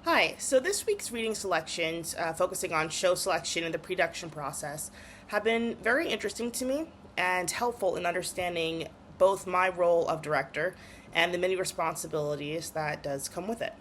Hi, so this week's reading selections, focusing on show selection and the production process, have been very interesting to me and helpful in understanding both my role of director and the many responsibilities that does come with it.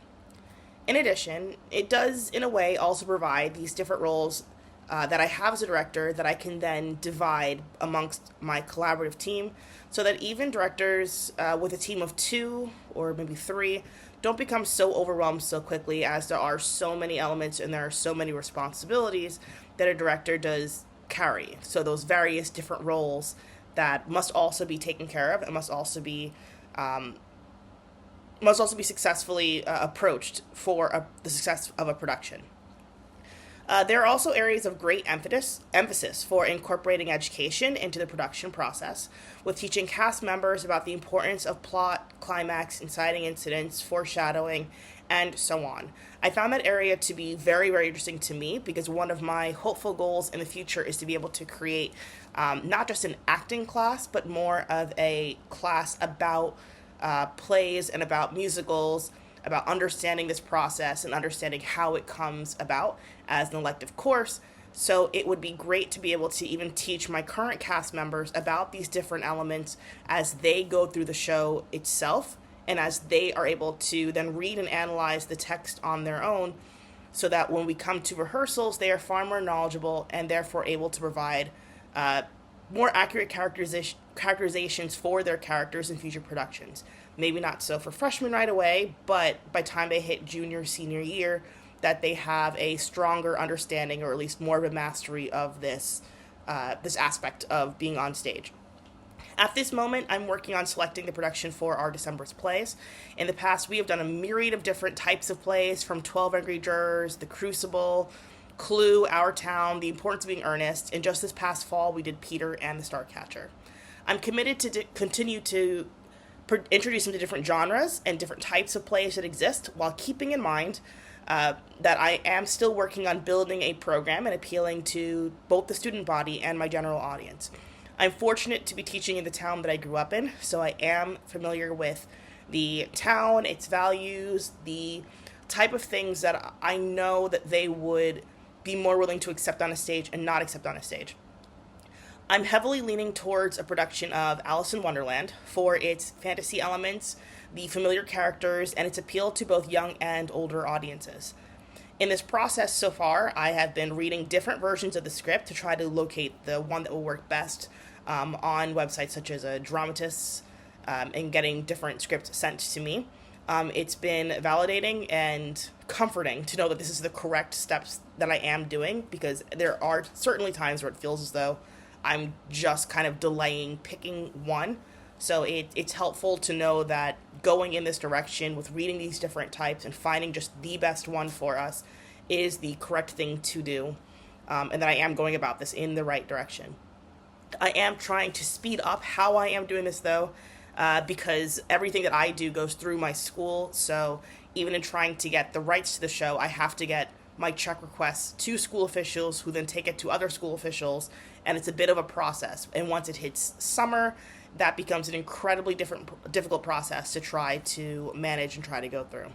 In addition, it does, in a way, also provide these different roles that I have as a director that I can then divide amongst my collaborative team so that even directors with a team of two or maybe three don't become so overwhelmed so quickly as there are so many elements and there are so many responsibilities that a director does carry. So those various different roles that must also be taken care of and um, must also be successfully approached for the success of a production. There are also areas of great emphasis for incorporating education into the production process, with teaching cast members about the importance of plot, climax, inciting incidents, foreshadowing, and so on. I found that area to be very, very interesting to me because one of my hopeful goals in the future is to be able to create not just an acting class, but more of a class about plays and about musicals, about understanding this process and understanding how it comes about as an elective course. So it would be great to be able to even teach my current cast members about these different elements as they go through the show itself and as they are able to then read and analyze the text on their own so that when we come to rehearsals, they are far more knowledgeable and therefore able to provide more accurate characterizations for their characters in future productions. Maybe not so for freshmen right away, but by the time they hit junior, senior year, that they have a stronger understanding or at least more of a mastery of this aspect of being on stage. At this moment, I'm working on selecting the production for our December's plays. In the past, we have done a myriad of different types of plays, from 12 Angry Jurors, The Crucible, Clue, Our Town, The Importance of Being Earnest, and just this past fall, we did Peter and the Starcatcher. I'm committed to continue to introduce them to different genres and different types of plays that exist while keeping in mind that I am still working on building a program and appealing to both the student body and my general audience. I'm fortunate to be teaching in the town that I grew up in, so I am familiar with the town, its values, the type of things that I know that they would be more willing to accept on a stage and not accept on a stage. I'm heavily leaning towards a production of Alice in Wonderland for its fantasy elements, the familiar characters, and its appeal to both young and older audiences. In this process so far, I have been reading different versions of the script to try to locate the one that will work best on websites such as Dramatists and getting different scripts sent to me. It's been validating and comforting to know that this is the correct steps that I am doing because there are certainly times where it feels as though I'm just kind of delaying picking one. So it's helpful to know that going in this direction with reading these different types and finding just the best one for us is the correct thing to do, and that I am going about this in the right direction. I am trying to speed up how I am doing this though, because everything that I do goes through my school. So even in trying to get the rights to the show, I have to get my check requests to school officials who then take it to other school officials, and it's a bit of a process. And once it hits summer, that becomes an incredibly difficult process to try to manage and try to go through.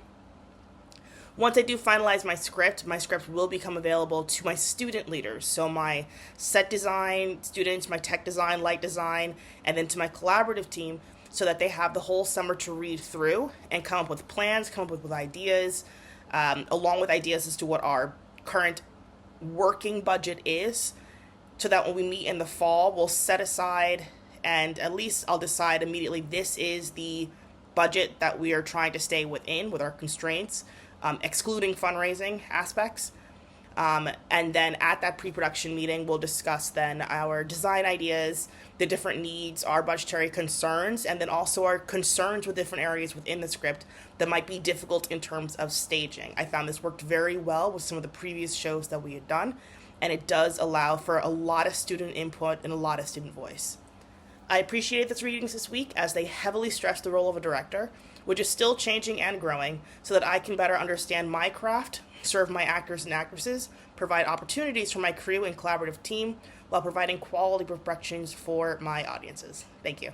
Once I do finalize my script will become available to my student leaders. So my set design students, my tech design, light design, and then to my collaborative team so that they have the whole summer to read through and come up with plans, come up with ideas, along with ideas as to what our current working budget is, so that when we meet in the fall, we'll set aside and at least I'll decide immediately this is the budget that we are trying to stay within with our constraints, excluding fundraising aspects. And then at that pre-production meeting, we'll discuss then our design ideas, the different needs, our budgetary concerns, and then also our concerns with different areas within the script that might be difficult in terms of staging. I found this worked very well with some of the previous shows that we had done, and it does allow for a lot of student input and a lot of student voice. I appreciated this readings this week as they heavily stress the role of a director, which is still changing and growing, so that I can better understand my craft, serve my actors and actresses, provide opportunities for my crew and collaborative team, while providing quality productions for my audiences. Thank you.